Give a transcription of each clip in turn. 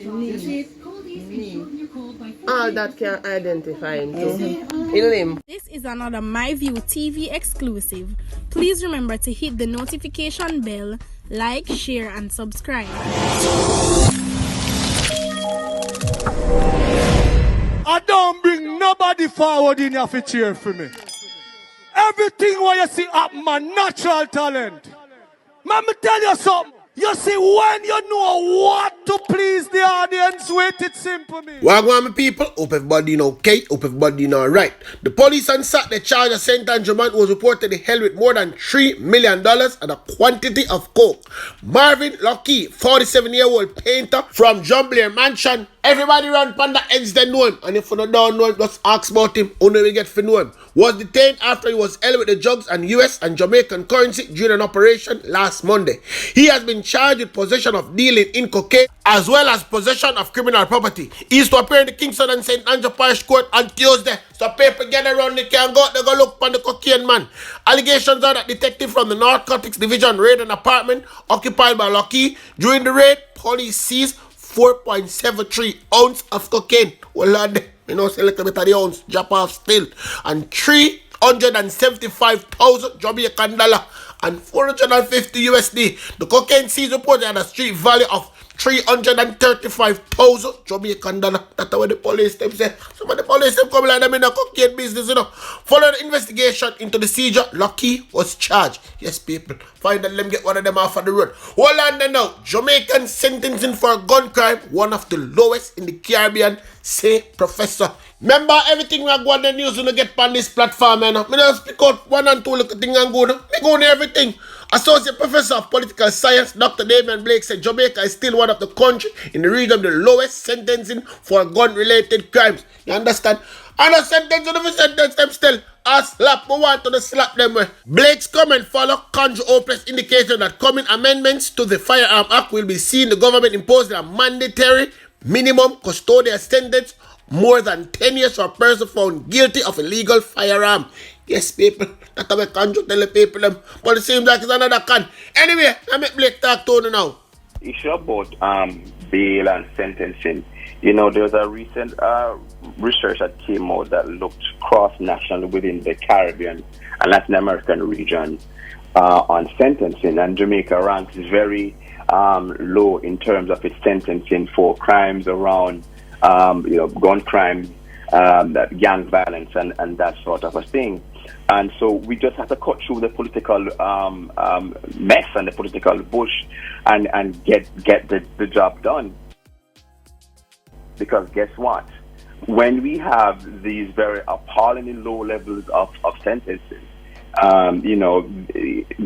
All that can identify him too. In him. This is another MyView TV exclusive. Please remember to hit the notification bell, like, share, and subscribe. I don't bring nobody forward in here to cheer for me. Everything what you see up, my natural talent. Let me tell you something. You see, when you know what to please the audience with, it's simple, me. Wagwan, my people, hope everybody okay, hope everybody alright. The police on Saturday charged a St. Andrew man who was reportedly held with more than $3 million and a quantity of coke. Marvin Lucky, 47-year-old painter from John Blair Mansion. Everybody around Panda ends they know him, and if you don't know him, just ask about him, only we get to know him. Was detained after he was held with the drugs and US and Jamaican currency during an operation last Monday. He has been charged with possession of dealing in cocaine as well as possession of criminal property. He is to appear in the Kingston and St. Andrew Parish Court on Tuesday. So people get around, they can go out, they go look for the cocaine man. Allegations are that detective from the Narcotics Division raided an apartment occupied by Lucky. During the raid, police seized 4.73 ounce of cocaine. Well, lad, you know, say a little bit of the ounce, drop off still. And 375,000 Jamaican dollar and 450 USD. The cocaine seized reported at a street value of 335,000 Jamaican dollar. That's what the police them say. Some of the police them come like them in the cocaine business, you know. Following the investigation into the seizure, Lucky was charged. Yes, people. Find that them get one of them off of the road. Hold on then now. Jamaican sentencing for a gun crime, one of the lowest in the Caribbean, say Professor. Remember everything we are going the news when we get on this platform, you know. Me just pick out one and two little things and go. Me go on everything. Associate Professor of Political Science, Dr. Damian Blake said Jamaica is still one of the countries in the region of the lowest sentencing for gun-related crimes. You understand? And a sentence of the sentence them still. I slap, I want to slap them. Blake's comment follow conjure hopeless indication that coming amendments to the Firearm Act will be seen the government imposing a mandatory minimum custodial sentence more than 10 years for a person found guilty of illegal firearm. Yes, people. That's how I can't tell the people them. But it seems like it's another can. Anyway, I make Blake talk to you now. Issue about bail and sentencing. You know, there's a recent research that came out that looked cross-national within the Caribbean and Latin American region on sentencing. And Jamaica ranks very low in terms of its sentencing for crimes around gun crimes, that gang violence and that sort of a thing. And so we just have to cut through the political mess and the political bush and get the job done. Because guess what? When we have these very appallingly low levels of sentences,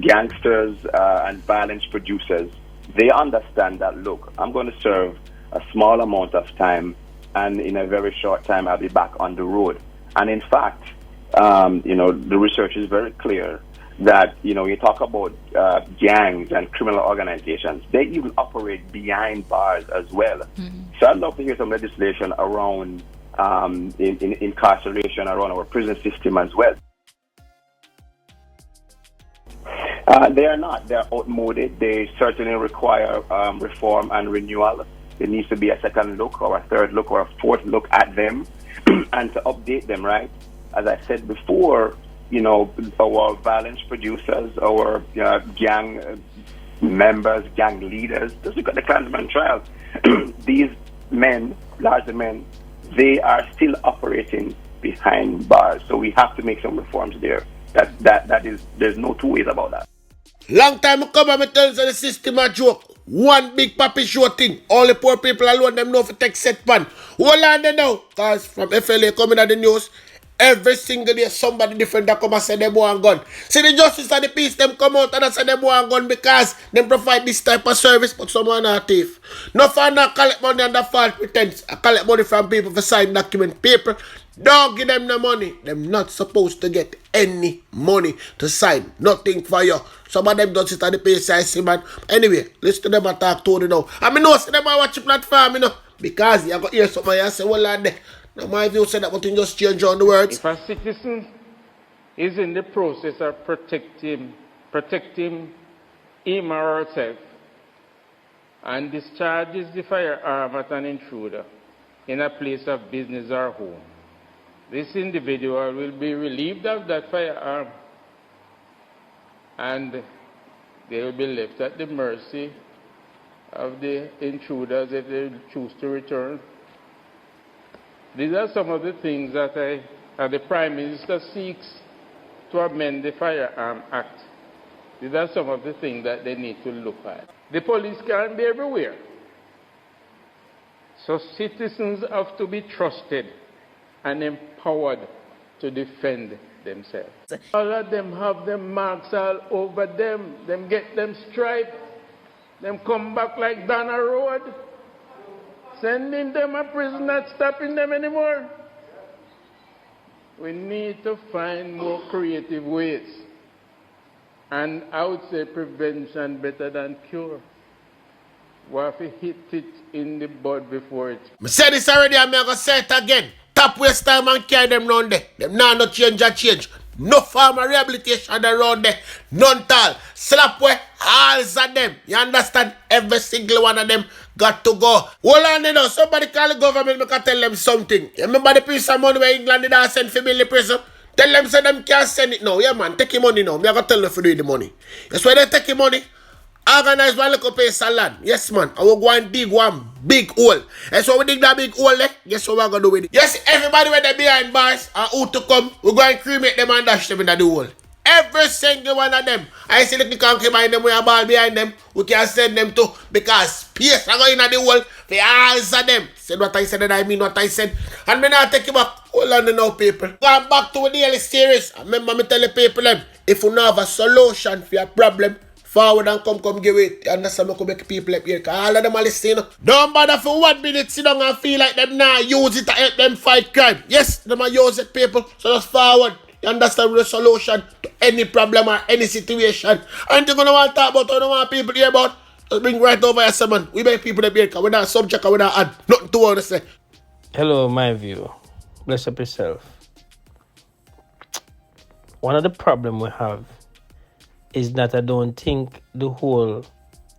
gangsters and violence producers, they understand that, look, I'm going to serve a small amount of time, and in a very short time I'll be back on the road. And in fact, the research is very clear that, you talk about gangs and criminal organizations, they even operate behind bars as well. Mm-hmm. So I'd love to hear some legislation around in incarceration around our prison system as well. They are not. They're outmoded. They certainly require reform and renewal. There needs to be a second look or a third look or a fourth look at them and to update them, right? As I said before, our violence producers, our gang members, gang leaders, just look at the Klansman trials. These men, larger men, they are still operating behind bars. So we have to make some reforms there. That is, there's no two ways about that. Long time come and tell the system a joke. One big papi show thing. All the poor people alone them know for take set pan. Hold on there now. Cause from FLA coming at the news, every single day somebody different that come and say them want gun. See the justice and the peace them come out and say them want gun because them provide this type of service, but someone are thief. No fun not collect money under false pretense. I collect money from people for sign document paper. Don't give them the money. Them not supposed to get any money to sign. Nothing for you. Some of them don't sit at the PCIC, man. Anyway, listen to them and talk to them now. I mean, no, see them and watch the platform, because you got to hear somebody and say, well, lad, now my view said that one thing just change on the words. If a citizen is in the process of protecting him or herself, and discharges the firearm at an intruder in a place of business or home, this individual will be relieved of that firearm and they will be left at the mercy of the intruders if they choose to return. These are some of the things that the Prime Minister seeks to amend the Firearm Act. These are some of the things that they need to look at. The police can't be everywhere. So citizens have to be trusted and empowered to defend themselves. All of them have them marks all over them. Them get them striped. Them come back like down a road. Sending them a prison, not stopping them anymore. We need to find more creative ways. And I would say prevention better than cure. We have to hit it in the bud before it. I said this already, I'm going to say it again. Top waste time and carry them round there. Them now no change or change. No farmer rehabilitation around there. None tall. Slap way, all of them. You understand? Every single one of them got to go. Hold on, you know. Somebody call the government, I can tell them something. You remember the piece of money where England did send for Billy prison? Tell them so them can't send it now. Yeah, man, take your money now. I'm going to tell them for doing the money. That's why they take your money. Organize one little piece of land. Yes, man. I will go and dig one big hole. And so we dig that big hole there. Guess what we're going to do with it? Yes, everybody when they behind bars and who to come, we're going to cremate them and dash them in the hole. Every single one of them. I see the concubine them with a ball behind them. We can send them to because space are going in the hole for all of them. Said what I said and I mean what I said. And me not take you back. Hold on now, people. Going back to the daily series. Remember me tell the people them, if you don't have a solution for your problem, forward and come give it. You understand me? Come make people up here. Because all of them are listening. Don't bother for 1 minute. Sit down and feel like them now use it to help them fight crime. Yes, them are use it, people. So just forward. You understand the solution to any problem or any situation. And you're going to want to talk about what you want people to hear about. Just bring right over here, man. We make people up here because we're not subject and we're not add. Nothing to want to say. Hello, my viewer. Bless up yourself. One of the problems we have is that I don't think the whole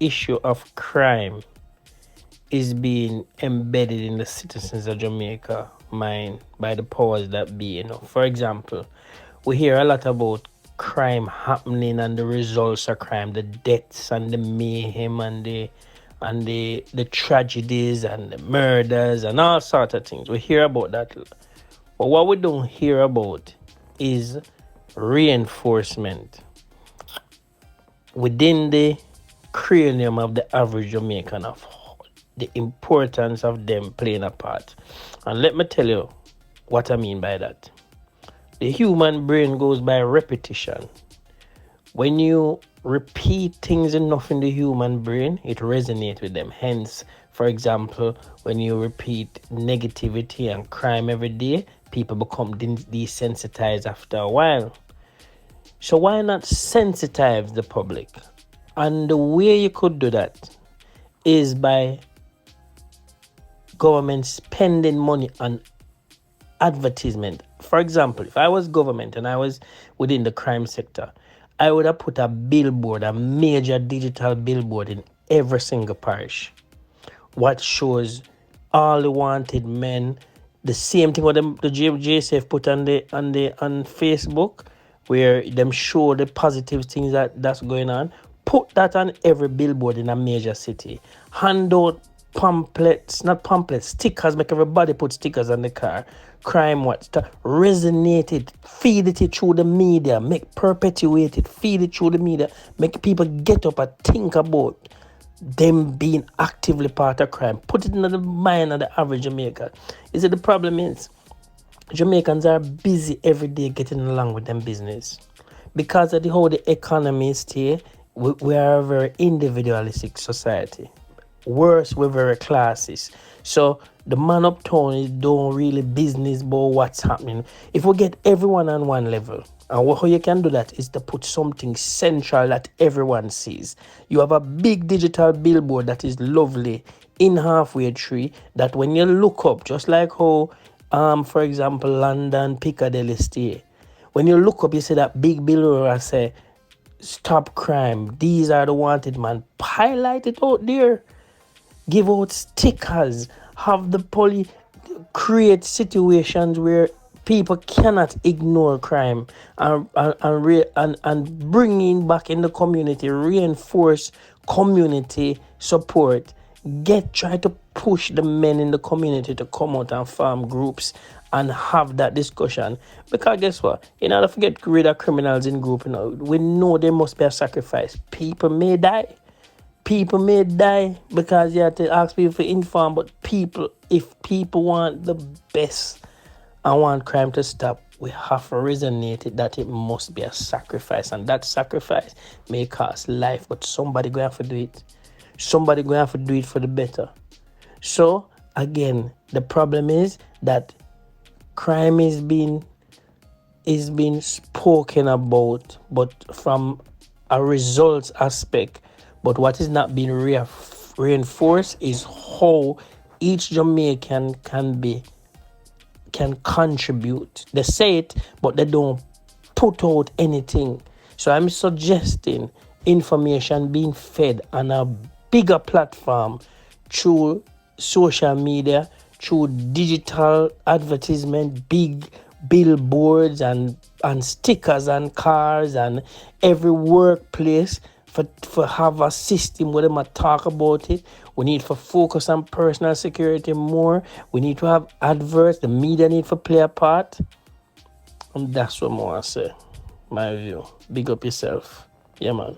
issue of crime is being embedded in the citizens of Jamaica mind by the powers that be. You know, for example, we hear a lot about crime happening and the results of crime, the deaths and the mayhem and the tragedies and the murders and all sorts of things. We hear about that. But what we don't hear about is reinforcement within the cranium of the average Jamaican of the importance of them playing a part. And let me tell you what I mean by that. The human brain goes by repetition. When you repeat things enough in the human brain, it resonates with them. Hence, for example, when you repeat negativity and crime every day, people become desensitized after a while. So why not sensitize the public? And the way you could do that is by government spending money on advertisement. For example, if I was government and I was within the crime sector, I would have put a billboard, a major digital billboard in every single parish. What shows all the wanted men, the same thing what the JSF put on Facebook, where them show the positive things that's going on. Put that on every billboard in a major city. Hand out stickers, make everybody put stickers on the car. Crime resonate it, feed it through the media, perpetuate it, feed it through the media, make people get up and think about them being actively part of crime. Put it in the mind of the average Jamaican. You see, the problem is Jamaicans are busy every day getting along with them business. Because of how the economy is here, we are a very individualistic society. Worse, we're very classist. So the man uptown is doing really business about what's happening. If we get everyone on one level, and how you can do that is to put something central that everyone sees. You have a big digital billboard that is lovely in halfway tree that when you look up, just like how for example, London, Piccadilly stay. When you look up, you see that big billboard and say, stop crime. These are the wanted man. Highlight it out there. give out stickers, have the police create situations where people cannot ignore crime and bringing back in the community, reinforce community support, try to push the men in the community to come out and form groups and have that discussion. Because guess what? In order to get rid of criminals in group, we know there must be a sacrifice. People may die. People may die because you have to ask people for inform, but if people want the best and want crime to stop, we have to resonate it that it must be a sacrifice, and that sacrifice may cost life, but somebody going to have to do it. Somebody going to have to do it for the better. So again, the problem is that crime is being spoken about, but from a results aspect. But what is not being reinforced is how each Jamaican can contribute. They say it, but they don't put out anything. So I'm suggesting information being fed on a bigger platform through social media, through digital advertisement, big billboards and stickers and cars and every workplace for have a system where they talk about it. We need to focus on personal security more. We need to have adverts. The media need to play a part. And that's what I want to say. My view. Big up yourself. Yeah, man.